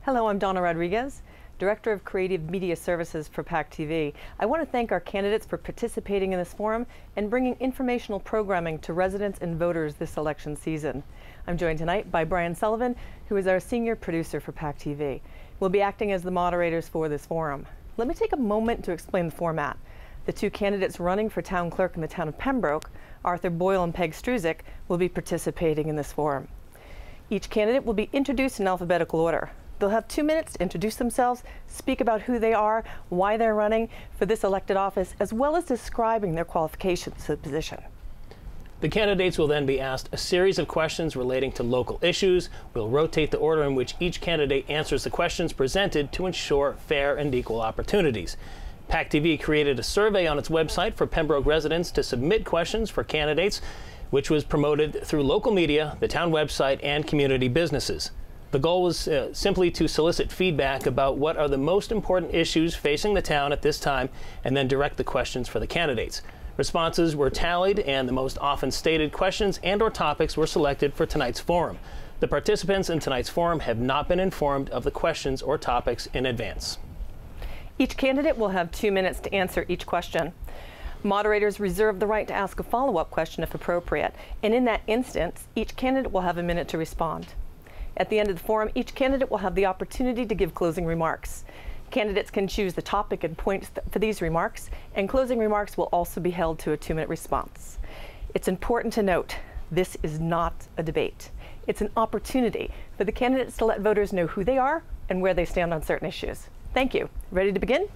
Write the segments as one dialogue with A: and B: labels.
A: Hello, I'm Donna Rodriguez, Director of Creative Media Services for PACTV. I want to thank our candidates for participating in this forum and bringing informational programming to residents and voters this election season. I'm joined tonight by Brian Sullivan, who is our Senior Producer for PACTV. We'll be acting as the moderators for this forum. Let me take a moment to explain the format. The two candidates running for Town Clerk in the town of Pembroke, Arthur Boyle and Peg Struzik, will be participating in this forum. Each candidate will be introduced in alphabetical order. They'll have 2 minutes to introduce themselves, speak about who they are, why they're running for this elected office, as well as describing their qualifications to the position.
B: The candidates will then be asked a series of questions relating to local issues. We'll rotate the order in which each candidate answers the questions presented to ensure fair and equal opportunities. PACTV created a survey on its website for Pembroke residents to submit questions for candidates, which was promoted through local media, the town website, and community businesses. The goal was simply to solicit feedback about what are the most important issues facing the town at this time, and then direct the questions for the candidates. Responses were tallied, and the most often stated questions and/or topics were selected for tonight's forum. The participants in tonight's forum have not been informed of the questions or topics in advance.
A: Each candidate will have 2 minutes to answer each question. Moderators reserve the right to ask a follow-up question if appropriate, and in that instance, each candidate will have a minute to respond. At the end of the forum, each candidate will have the opportunity to give closing remarks. Candidates can choose the topic and points for these remarks, and closing remarks will also be held to a 2-minute response. It's important to note, this is not a debate. It's an opportunity for the candidates to let voters know who they are and where they stand on certain issues. Thank you. Ready to begin?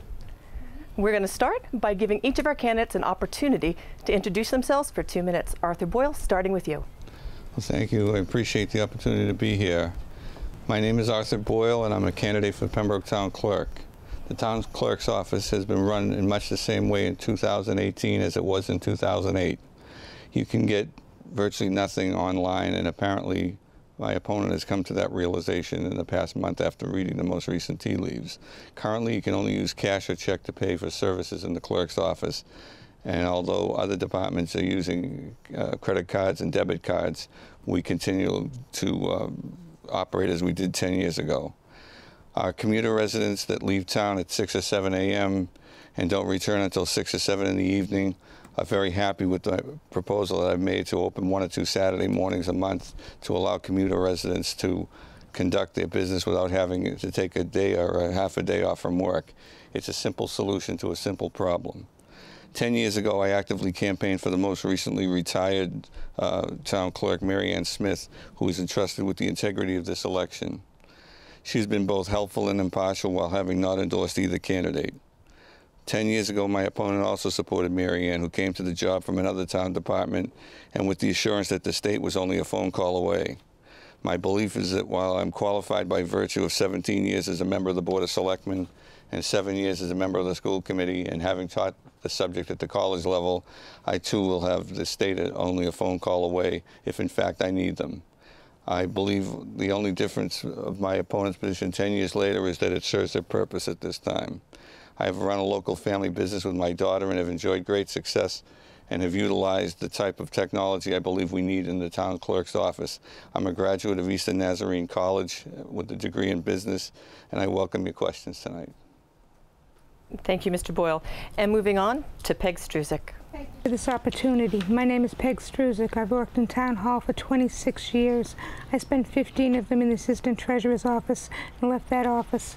A: We're going to start by giving each of our candidates an opportunity to introduce themselves for 2 minutes. Arthur Boyle, starting with you.
C: Well, thank you. I appreciate the opportunity to be here. My name is Arthur Boyle, and I'm a candidate for Pembroke Town Clerk. The Town Clerk's office has been run in much the same way in 2018 as it was in 2008. You can get virtually nothing online, and apparently my opponent has come to that realization in the past month after reading the most recent tea leaves. Currently, you can only use cash or check to pay for services in the clerk's office. And although other departments are using credit cards and debit cards, we continue to operate as we did 10 years ago. Our commuter residents that leave town at 6 or 7 a.m. and don't return until 6 or 7 in the evening are very happy with the proposal that I've made to open 1 or 2 Saturday mornings a month to allow commuter residents to conduct their business without having to take a day or a half a day off from work. It's a simple solution to a simple problem. 10 years ago, I actively campaigned for the most recently retired town clerk, Mary Ann Smith, who was entrusted with the integrity of this election. She's been both helpful and impartial while having not endorsed either candidate. 10 years ago, my opponent also supported Mary Ann, who came to the job from another town department and with the assurance that the state was only a phone call away. My belief is that while I'm qualified by virtue of 17 years as a member of the Board of Selectmen and 7 years as a member of the school committee and having taught the subject at the college level, I too will have the state only a phone call away if in fact I need them. I believe the only difference of my opponent's position 10 years later is that it serves their purpose at this time. I have run a local family business with my daughter and have enjoyed great success and have utilized the type of technology I believe we need in the town clerk's office. I'm a graduate of Eastern Nazarene College with a degree in business, and I welcome your questions tonight.
A: Thank you, Mr. Boyle. And moving on to Peg Struzik.
D: Thank you for this opportunity. My name is Peg Struzik. I've worked in Town Hall for 26 years. I spent 15 of them in the Assistant Treasurer's office and left that office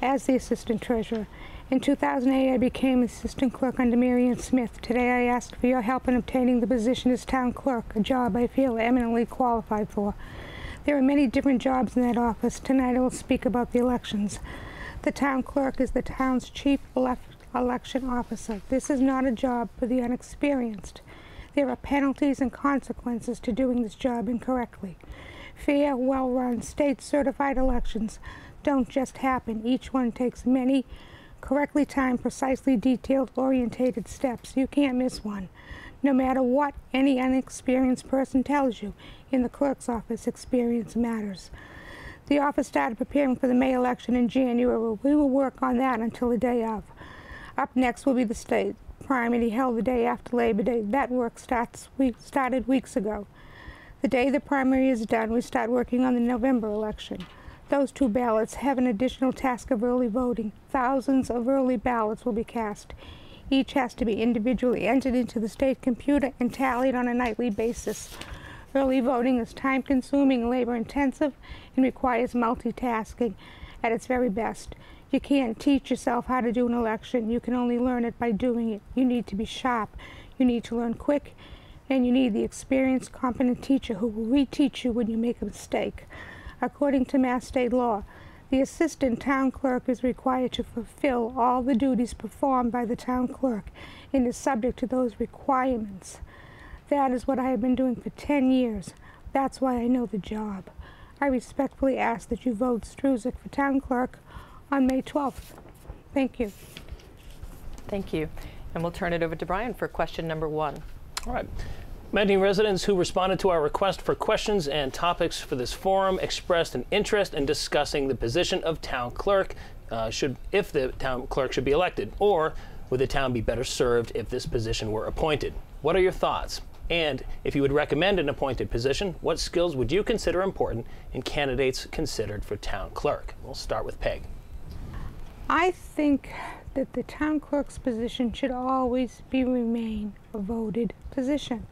D: as the Assistant Treasurer. In 2008, I became Assistant Clerk under Mary Ann Smith. Today, I ask for your help in obtaining the position as Town Clerk, a job I feel eminently qualified for. There are many different jobs in that office. Tonight, I will speak about the elections. The Town Clerk is the town's chief election officer. This is not a job for the unexperienced. There are penalties and consequences to doing this job incorrectly. Fair, well-run, state-certified elections don't just happen. Each one takes many correctly timed, precisely detailed, orientated steps. You can't miss one. No matter what any unexperienced person tells you, in the clerk's office, experience matters. The office started preparing for the May election in January. We will work on that until the day of. Up next will be the state primary held the day after Labor Day. That work started weeks ago. The day the primary is done, we start working on the November election. those 2 ballots have an additional task of early voting. Thousands of early ballots will be cast. Each has to be individually entered into the state computer and tallied on a nightly basis. Early voting is time-consuming, labor-intensive, and requires multitasking at its very best. You can't teach yourself how to do an election. You can only learn it by doing it. You need to be sharp. You need to learn quick, and you need the experienced, competent teacher who will reteach you when you make a mistake. According to Mass state law, the assistant town clerk is required to fulfill all the duties performed by the town clerk and is subject to those requirements. That is what I have been doing for 10 years. That's why I know the job. I respectfully ask that you vote Struzek for town clerk on May 12th. Thank you.
A: Thank you. And we'll turn it over to Brian for question number 1.
B: All right. Many residents who responded to our request for questions and topics for this forum expressed an interest in discussing the position of town clerk, if the town clerk should be elected, or would the town be better served if this position were appointed? What are your thoughts? And if you would recommend an appointed position, what skills would you consider important in candidates considered for town clerk? We'll start with Peg.
D: I think that the town clerk's position should always remain a voted position.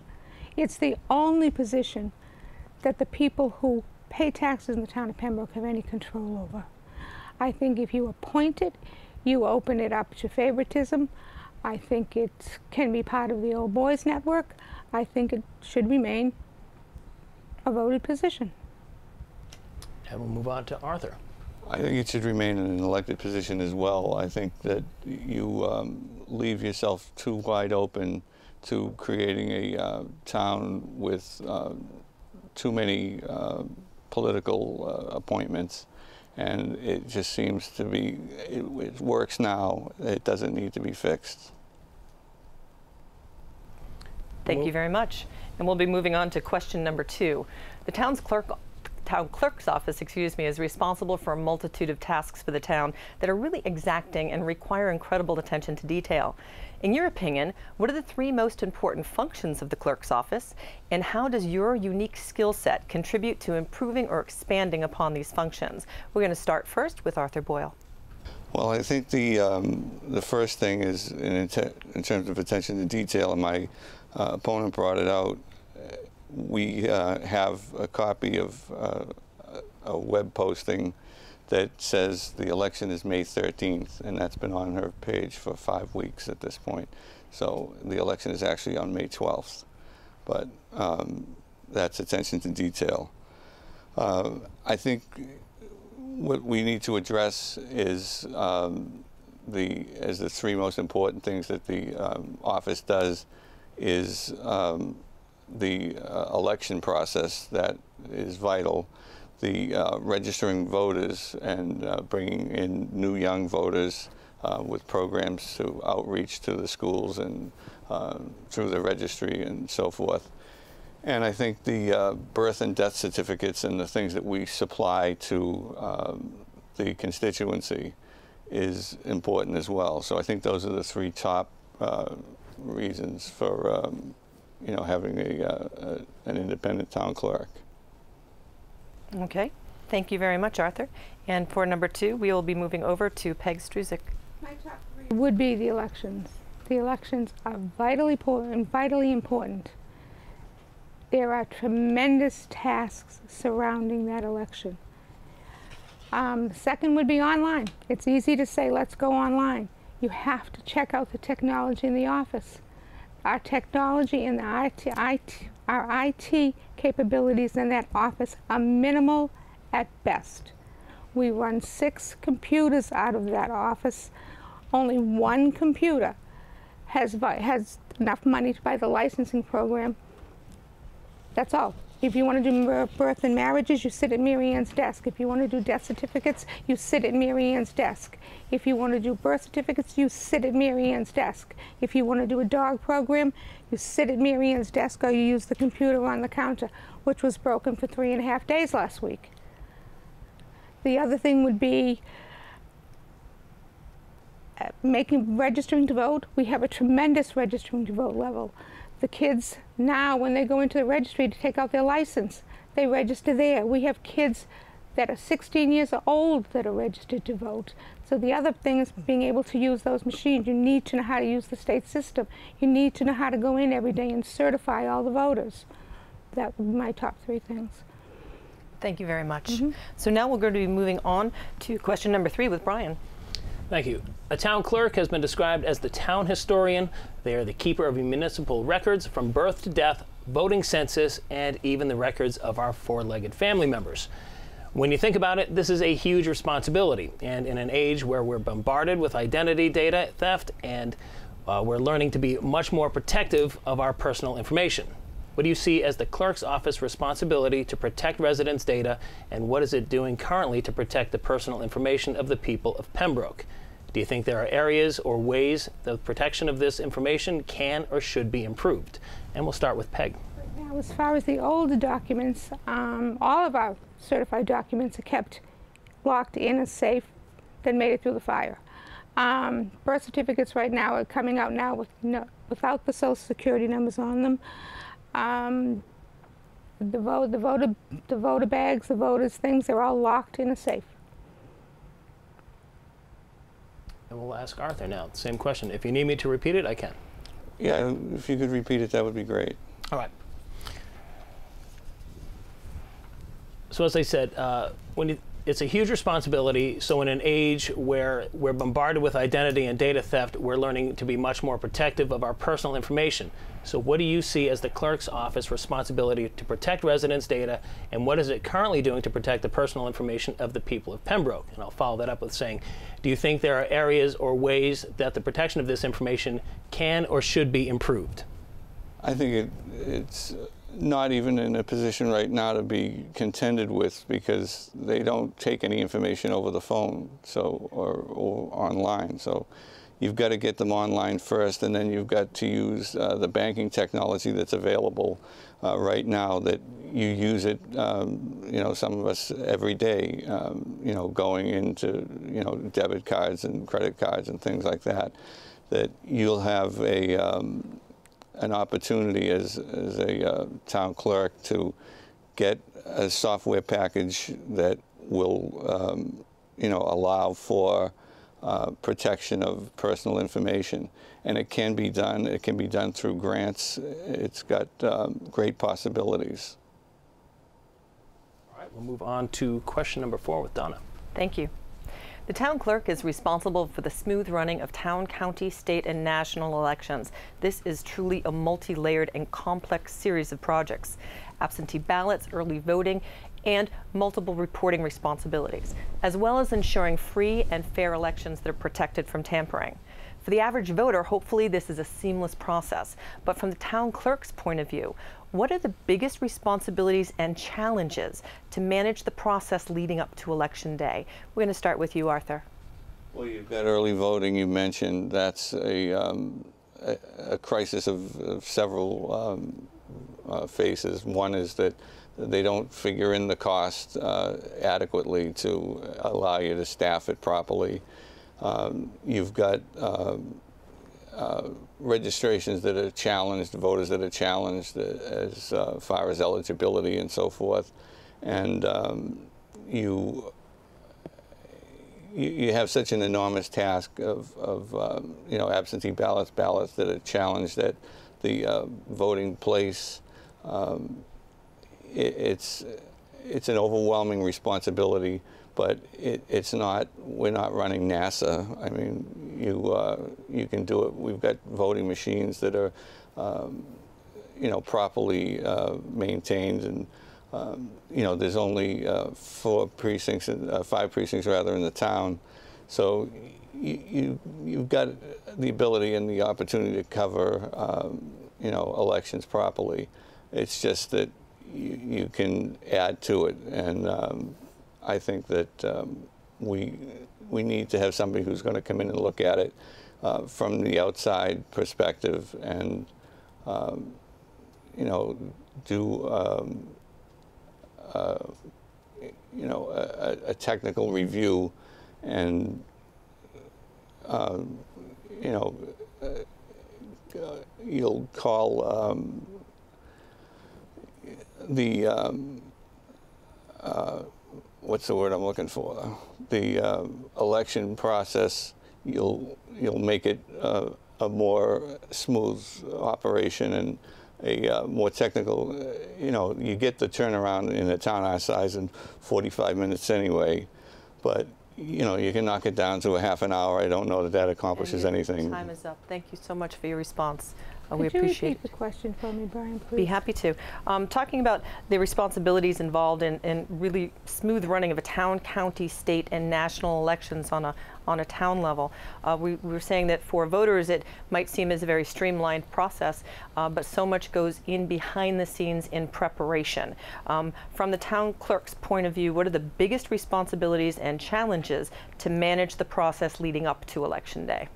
D: It's the only position that the people who pay taxes in the town of Pembroke have any control over. I think if you appoint it, you open it up to favoritism. I think it can be part of the old boys network. I think it should remain a voted position.
B: And we'll move on to Arthur.
C: I think it should remain an elected position as well. I think that you leave yourself too wide open to creating a town with too many political appointments, and it just seems to be, it works now. It doesn't need to be fixed.
A: Thank you very much. And we'll be moving on to question number 2. The town clerk's office, is responsible for a multitude of tasks for the town that are really exacting and require incredible attention to detail. In your opinion, what are the 3 most important functions of the clerk's office, and how does your unique skill set contribute to improving or expanding upon these functions? We're going to start first with Arthur Boyle.
C: Well, I think the first thing is in terms of attention to detail, and my opponent brought it out. We have a copy of a web posting that says the election is May 13th, and that's been on her page for 5 weeks at this point. So the election is actually on May 12th, but that's attention to detail. I think what we need to address is the 3 most important things that the office does is the election process that is vital, the registering voters and bringing in new young voters with programs to outreach to the schools and through the registry and so forth. And I think the birth and death certificates and the things that we supply to the constituency is important as well. So I think those are the 3 top reasons for having an independent town clerk.
A: Okay, thank you very much, Arthur. And for number 2, we will be moving over to Peg Struzek.
D: My top 3 would be the elections. The elections are vitally important. There are tremendous tasks surrounding that election. Second would be online. It's easy to say, let's go online. You have to check out the technology in the office. Our technology and our IT capabilities in that office are minimal at best. We run 6 computers out of that office. Only 1 computer has enough money to buy the licensing program. That's all. If you want to do birth and marriages, you sit at Mary Ann's desk. If you want to do death certificates, you sit at Mary Ann's desk. If you want to do birth certificates, you sit at Mary Ann's desk. If you want to do a dog program, you sit at Mary Ann's desk, or you use the computer on the counter, which was broken for 3.5 days last week. The other thing would be registering to vote. We have a tremendous registering to vote level. The kids now, when they go into the registry to take out their license, they register there. We have kids that are 16 years old that are registered to vote. So the other thing is being able to use those machines. You need to know how to use the state system. You need to know how to go in every day and certify all the voters. That would be my top 3 things.
A: Thank you very much. So now we're going to be moving on to question number 3 with Brian.
B: Thank you. A town clerk has been described as the town historian. They are the keeper of municipal records from birth to death, voting census, and even the records of our 4-legged family members. When you think about it, this is a huge responsibility. And in an age where we're bombarded with identity data theft and we're learning to be much more protective of our personal information. What do you see as the clerk's office responsibility to protect residents' data, and what is it doing currently to protect the personal information of the people of Pembroke? Do you think there are areas or ways the protection of this information can or should be improved? And we'll start with Peg.
D: Now, as far as the older documents, all of our certified documents are kept locked in a safe that made it through the fire. Birth certificates right now are coming out now without the Social Security numbers on them. The voter bags, the voters' things, they're all locked in a safe.
B: And we'll ask Arthur now. Same question. If you need me to repeat it, I can.
C: Yeah, if you could repeat it, that would be great.
B: All right. So as I said, it's a huge responsibility. So in an age where we're bombarded with identity and data theft, we're learning to be much more protective of our personal information. So what do you see as the clerk's office responsibility to protect residents' data, and what is it currently doing to protect the personal information of the people of Pembroke? And I'll follow that up with saying, do you think there are areas or ways that the protection of this information can or should be improved?
C: I think it's not even in a position right now to be contended with, because they don't take any information over the phone or online. So you've got to get them online first, and then you've got to use the banking technology that's available right now, that you use it, some of us every day, going into, debit cards and credit cards and things like that, that you'll have an opportunity as a town clerk to get a software package that will, allow for protection of personal information. And it can be done. It can be done through grants. It's got great possibilities.
B: All right, we'll move on to question number 4 with Donna.
A: Thank you. The town clerk is responsible for the smooth running of town, county, state, and national elections. This is truly a multi-layered and complex series of projects. Absentee ballots, early voting, and multiple reporting responsibilities, as well as ensuring free and fair elections that are protected from tampering. For the average voter, hopefully this is a seamless process. But from the town clerk's point of view, what are the biggest responsibilities and challenges to manage the process leading up to Election Day? We're going to start with you, Arthur.
C: Well, you've got early voting, you mentioned. That's a crisis of several phases. One is that they don't figure in the cost adequately to allow you to staff it properly. You've got registrations that are challenged, voters that are challenged as far as eligibility and so forth, and you have such an enormous task of absentee ballots that are challenged at the voting place. It's an overwhelming responsibility. But it's not. We're not running NASA. I mean, you can do it. We've got voting machines that are, properly maintained, and there's only 5 precincts rather in the town. So you've got the ability and the opportunity to cover elections properly. It's just that you can add to it, and I think that we need to have somebody who's going to come in and look at it from the outside perspective, and do a technical review, and you'll call what's the word I'm looking for? The election process, you'll make it a more smooth operation and a more technical, you get the turnaround in a town our size in 45 minutes anyway, but you can knock it down to a half an hour. I don't know that accomplishes anything.
A: Time is up. Thank you so much for your response.
D: Could
A: We
D: you
A: appreciate
D: repeat the question for me, Brian, please?
A: Be happy to. Talking about the responsibilities involved in really smooth running of a town, county, state, and national elections on a town level. We were saying that for voters it might seem as a very streamlined process, but so much goes in behind the scenes in preparation. From the town clerk's point of view, what are the biggest responsibilities and challenges to manage the process leading up to Election Day?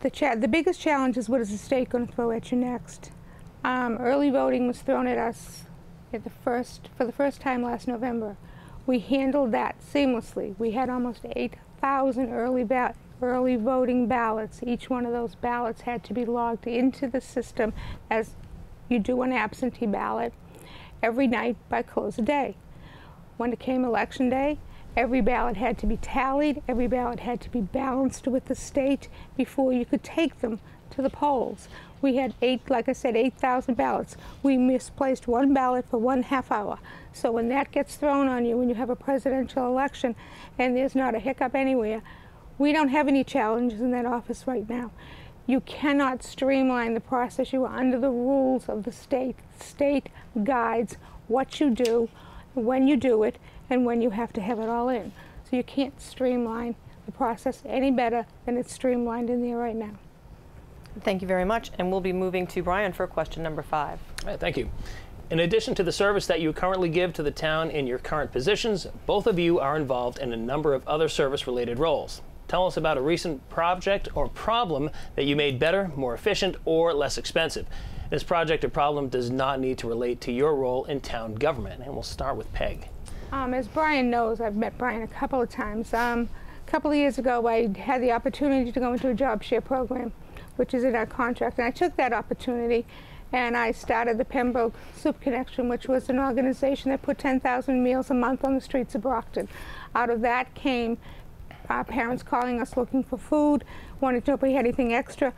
D: The biggest challenge is, what is the state going to throw at you next? Early voting was thrown at us for the first time last November. We handled that seamlessly. We had almost 8,000 early voting ballots. Each one of those ballots had to be logged into the system as you do an absentee ballot every night by close of day. When it came Election Day, every ballot had to be tallied, every ballot had to be balanced with the state before you could take them to the polls. We had 8,000 ballots. We misplaced one ballot for 1/2 hour. So when that gets thrown on you, when you have a presidential election and there's not a hiccup anywhere, we don't have any challenges in that office right now. You cannot streamline the process. You are under the rules of the state. The state guides what you do, when you do it, and when you have to have it all in. So you can't streamline the process any better than it's streamlined in there right now.
A: Thank you very much, and we'll be moving to Brian for question number 5.
B: All right, thank you. In addition to the service that you currently give to the town in your current positions, both of you are involved in a number of other service-related roles. Tell us about a recent project or problem that you made better, more efficient, or less expensive. This project or problem does not need to relate to your role in town government, and we'll start with Peg.
D: As Brian knows, I've met Brian a couple of times. A couple of years ago, I had the opportunity to go into a job share program, which is in our contract, and I took that opportunity and I started the Pembroke Soup Connection, which was an organization that put 10,000 meals a month on the streets of Brockton. Out of that came our parents calling us looking for food, wanting to know if we had anything extra.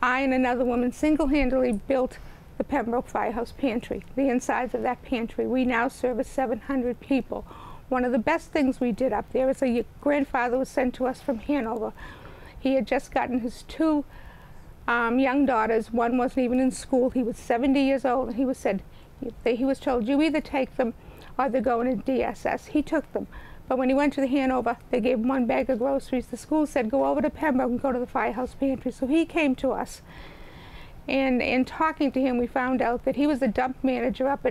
D: I and another woman single-handedly built the Pembroke Firehouse Pantry, the insides of that pantry. We now service 700 people. One of the best things we did up there is a grandfather was sent to us from Hanover. He had just gotten his 2 young daughters. One wasn't even in school. He was 70 years old, and he was told, you either take them or they're going to DSS. He took them. But when he went to the Hanover, they gave him 1 bag of groceries. The school said, go over to Pembroke and go to the Firehouse Pantry. So he came to us. And in talking to him, we found out that he was the dump manager up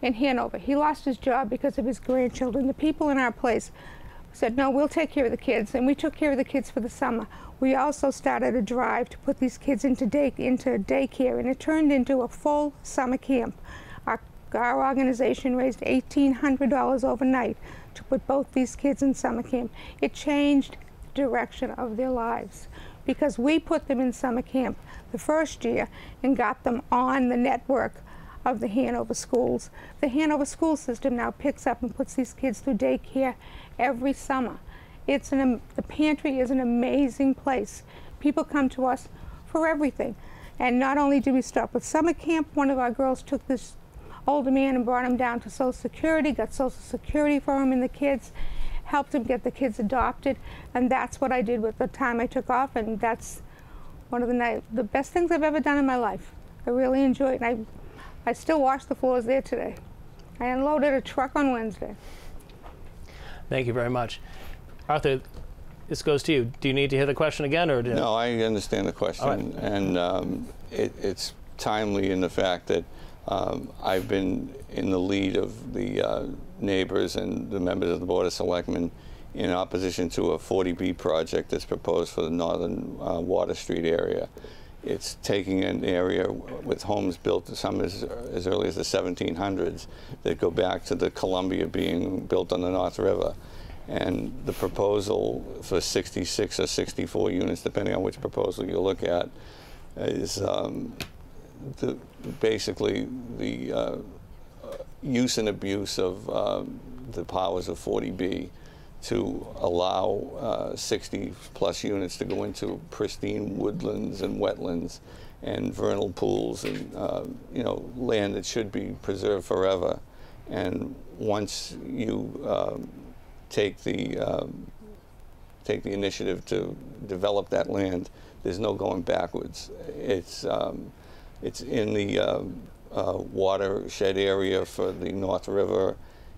D: in Hanover. He lost his job because of his grandchildren. The people in our place said, no, we'll take care of the kids. And we took care of the kids for the summer. We also started a drive to put these kids into daycare, and it turned into a full summer camp. Our organization raised $1,800 overnight to put both these kids in summer camp. It changed the direction of their lives because we put them in summer camp the first year and got them on the network of the Hanover schools. The Hanover school system now picks up and puts these kids through daycare every summer. The pantry is an amazing place. People come to us for everything. And not only did we start with summer camp, one of our girls took this older man and brought him down to Social Security, got Social Security for him and the kids, helped him get the kids adopted, and that's what I did with the time I took off, and that's one of the best things I've ever done in my life. I really enjoy it, and I still wash the floors there today. I unloaded a truck on Wednesday.
B: Thank you very much. Arthur, this goes to you. Do you need to hear the question again? Or
C: No, I understand the question,
B: right.
C: And it's timely in the fact that I've been in the lead of the neighbors and the members of the Board of Selectmen in opposition to a 40B project that's proposed for the northern Water Street area. It's taking an area with homes built, some as early as the 1700s, that go back to the Columbia being built on the North River. And the proposal for 66 or 64 units, depending on which proposal you look at, is basically the use and abuse of the powers of 40B to allow 60-plus units to go into pristine woodlands and wetlands and vernal pools and you know, land that should be preserved forever. And once you take the initiative to develop that land, there's no going backwards. It's in the watershed area for the North River.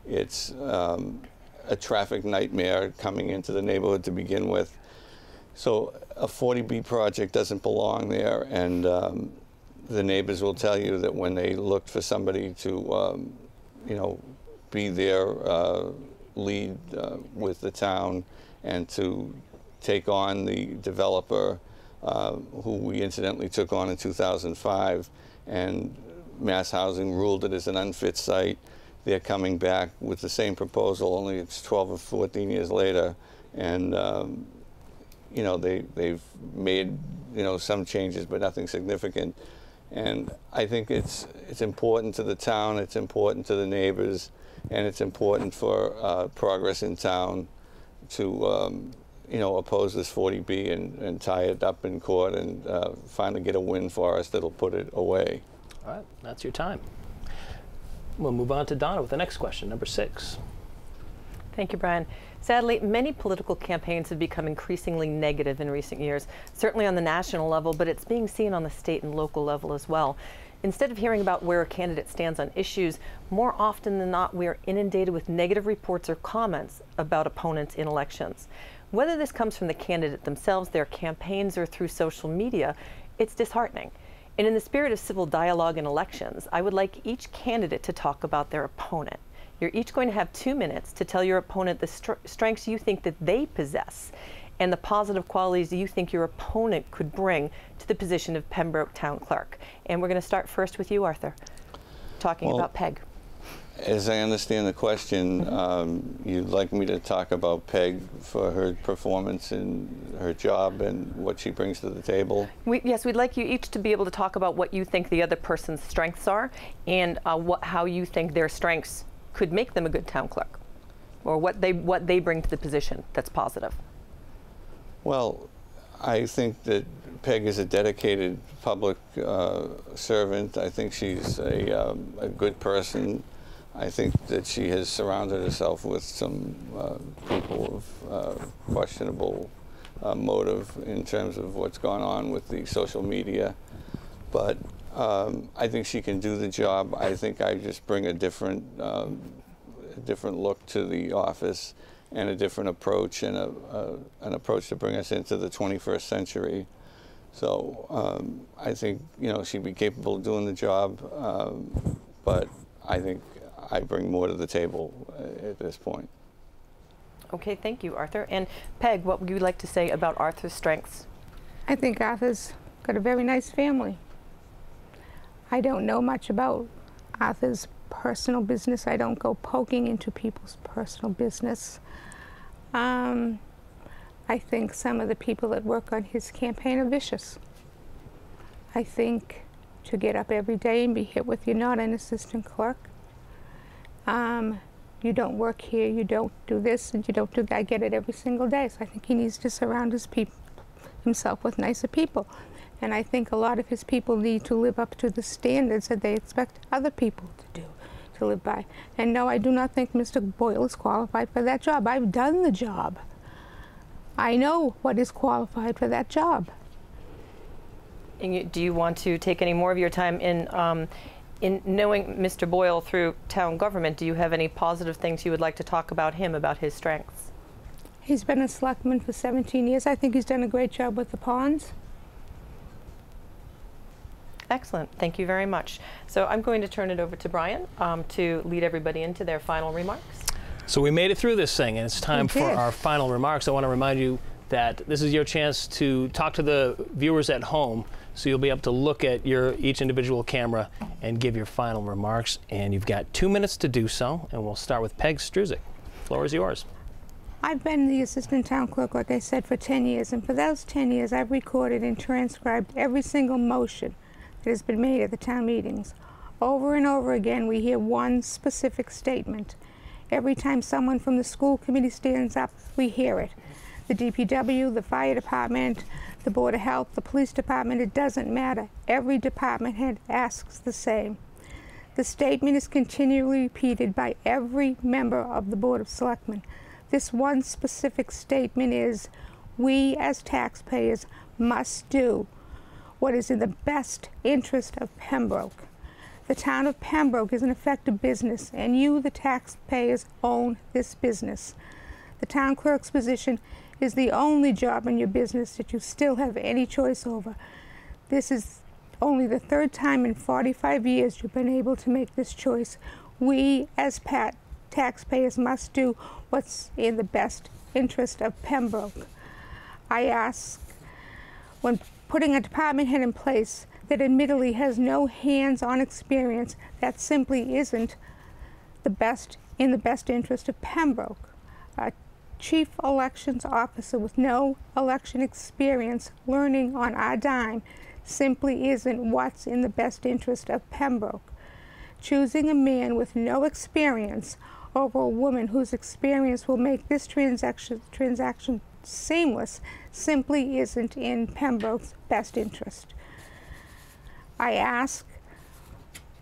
C: It's a traffic nightmare coming into the neighborhood to begin with. So a 40B project doesn't belong there, and the neighbors will tell you that when they looked for somebody to, you know, be their lead with the town and to take on the developer, who we incidentally took on in 2005, and Mass Housing ruled it as an unfit site. They're coming back with the same proposal, only it's 12 or 14 years later, and you know, they've made, you know, some changes, but nothing significant. And I think it's important to the town, it's important to the neighbors, and it's important for progress in town to you know, oppose this 40B and tie it up in court and finally get a win for us that'll put it away.
B: All right, that's your time. We'll move on to Donna with the next question, number 6.
A: Thank you, Brian. Sadly, many political campaigns have become increasingly negative in recent years, certainly on the national level, but it's being seen on the state and local level as well. Instead of hearing about where a candidate stands on issues, more often than not, we are inundated with negative reports or comments about opponents in elections. Whether this comes from the candidate themselves, their campaigns, or through social media, it's disheartening. And in the spirit of civil dialogue in elections, I would like each candidate to talk about their opponent. You're each going to have 2 minutes to tell your opponent the strengths you think that they possess and the positive qualities you think your opponent could bring to the position of Pembroke Town Clerk. And we're going to start first with you, Arthur, talking about Peg.
C: As I understand the question, you'd like me to talk about Peg for her performance in her job and what she brings to the table?
A: Yes, we'd like you each to be able to talk about what you think the other person's strengths are and how you think their strengths could make them a good town clerk, or what they bring to the position that's positive.
C: Well, I think that Peg is a dedicated public servant. I think she's a good person. I think that she has surrounded herself with some people of questionable motive in terms of what's gone on with the social media. But I think she can do the job. I think I just bring a different look to the office and a different approach, and an approach to bring us into the 21st century. So I think, you know, she'd be capable of doing the job, but I think I bring more to the table at this point.
A: Okay, thank you, Arthur. And Peg, what would you like to say about Arthur's strengths?
D: I think Arthur's got a very nice family. I don't know much about Arthur's personal business. I don't go poking into people's personal business. I think some of the people that work on his campaign are vicious. I think to get up every day and be hit with, you're not an assistant clerk. You don't work here, you don't do this, and you don't do that. I get it every single day. So I think he needs to surround himself with nicer people. And I think a lot of his people need to live up to the standards that they expect other people to live by. And no, I do not think Mr. Boyle is qualified for that job. I've done the job. I know what is qualified for that job.
A: And do you want to take any more of your time in knowing Mr. Boyle through town government? Do you have any positive things you would like to talk about him, about his strengths?
D: He's been a selectman for 17 years. I think he's done a great job with the ponds.
A: Excellent. Thank you very much. So I'm going to turn it over to Brian to lead everybody into their final remarks.
B: So we made it through this thing, and it's time for our final remarks. I want to remind you that this is your chance to talk to the viewers at home, so you'll be able to look at each individual camera and give your final remarks. And you've got 2 minutes to do so, and we'll start with Peg Struzik. The floor is yours.
D: I've been the assistant town clerk, like I said, for 10 years, and for those 10 years I've recorded and transcribed every single motion that has been made at the town meetings. Over and over again, we hear one specific statement. Every time someone from the school committee stands up, we hear it. The DPW, the fire department, the Board of Health, the police department, it doesn't matter. Every department head asks the same. The statement is continually repeated by every member of the Board of Selectmen. This one specific statement is, we as taxpayers must do what is in the best interest of Pembroke. The town of Pembroke is an effective business, and you, the taxpayers, own this business. The town clerk's position is the only job in your business that you still have any choice over. This is only the third time in 45 years you've been able to make this choice. We, as taxpayers, must do what's in the best interest of Pembroke. I ask, when putting a department head in place that admittedly has no hands-on experience, that simply isn't in the best interest of Pembroke. A chief elections officer with no election experience learning on our dime simply isn't what's in the best interest of Pembroke. Choosing a man with no experience over a woman whose experience will make this transaction seamless simply isn't in Pembroke's best interest. I ask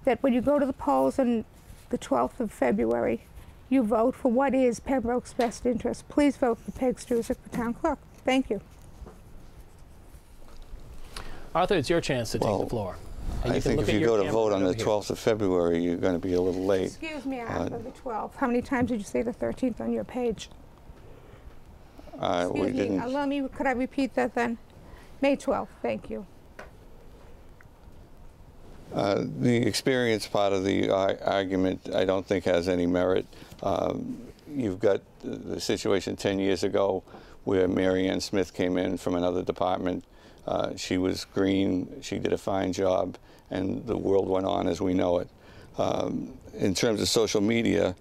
D: that when you go to the polls on the 12th of February, you vote for what is Pembroke's best interest. Please vote for Peg Struzik for town clerk. Thank you.
B: Arthur, it's your chance to take the floor.
C: I think if you go to vote on the 12th of February, you're going to be a little late.
D: Excuse me, Arthur, the 12th. How many times did you say the 13th on your page?
C: We didn't.
D: Allow me, could I repeat that then? May 12th, thank you.
C: The experience part of the argument I don't think has any merit. You've got the situation 10 years ago where Mary Ann Smith came in from another department. She was green, she did a fine job, and the world went on as we know it. In terms of social media,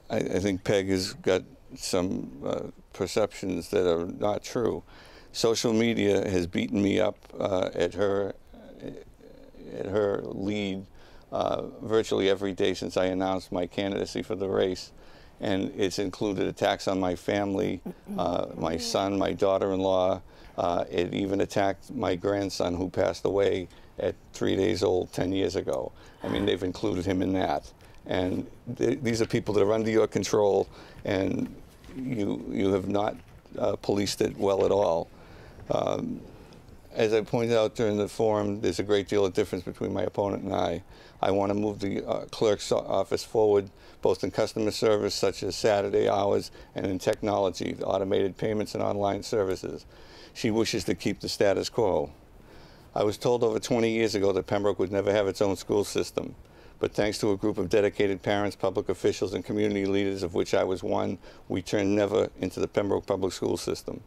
C: I think Peg has got some perceptions that are not true. Social media has beaten me up at her lead virtually every day since I announced my candidacy for the race. And it's included attacks on my family, my son, my daughter-in-law. It even attacked my grandson who passed away at 3 days old 10 years ago. I mean, they've included him in that. And these are people that are under your control, and you have not policed it well at all. As I pointed out during the forum, there's a great deal of difference between my opponent and I. I want to move the clerk's office forward, both in customer service, such as Saturday hours, and in technology, automated payments and online services. She wishes to keep the status quo. I was told over 20 years ago that Pembroke would never have its own school system. But thanks to a group of dedicated parents, public officials, and community leaders, of which I was one, we turned never into the Pembroke public school system.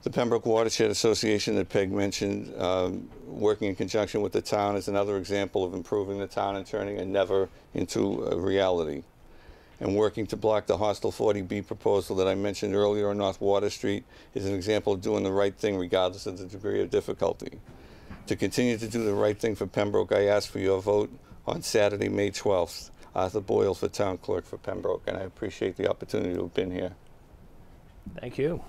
C: The Pembroke Watershed Association that Peg mentioned, working in conjunction with the town, is another example of improving the town and turning a never into a reality. And working to block the hostile 40B proposal that I mentioned earlier on North Water Street is an example of doing the right thing regardless of the degree of difficulty. To continue to do the right thing for Pembroke, I ask for your vote on Saturday, May 12th. Arthur Boyle for Town Clerk for Pembroke, and I appreciate the opportunity to have been here.
B: Thank you.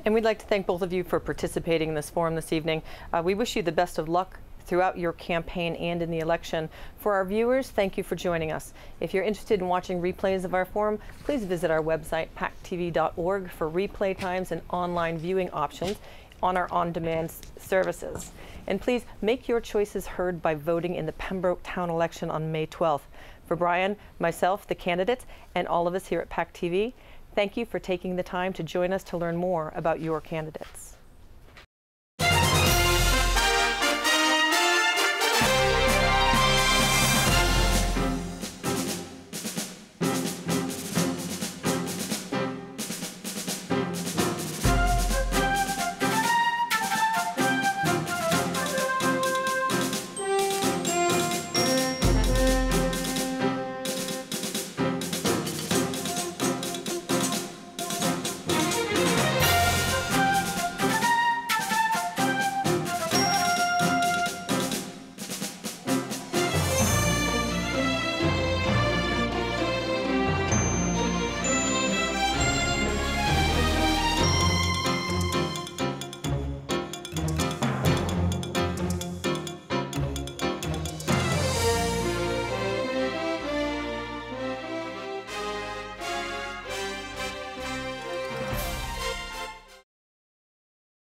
A: And we'd like to thank both of you for participating in this forum this evening. We wish you the best of luck throughout your campaign and in the election. For our viewers, thank you for joining us. If you're interested in watching replays of our forum, please visit our website, PACTV.org, for replay times and online viewing options on our on-demand services. And please make your choices heard by voting in the Pembroke Town election on May 12th. For Brian, myself, the candidates, and all of us here at PACTV, thank you for taking the time to join us to learn more about your candidates.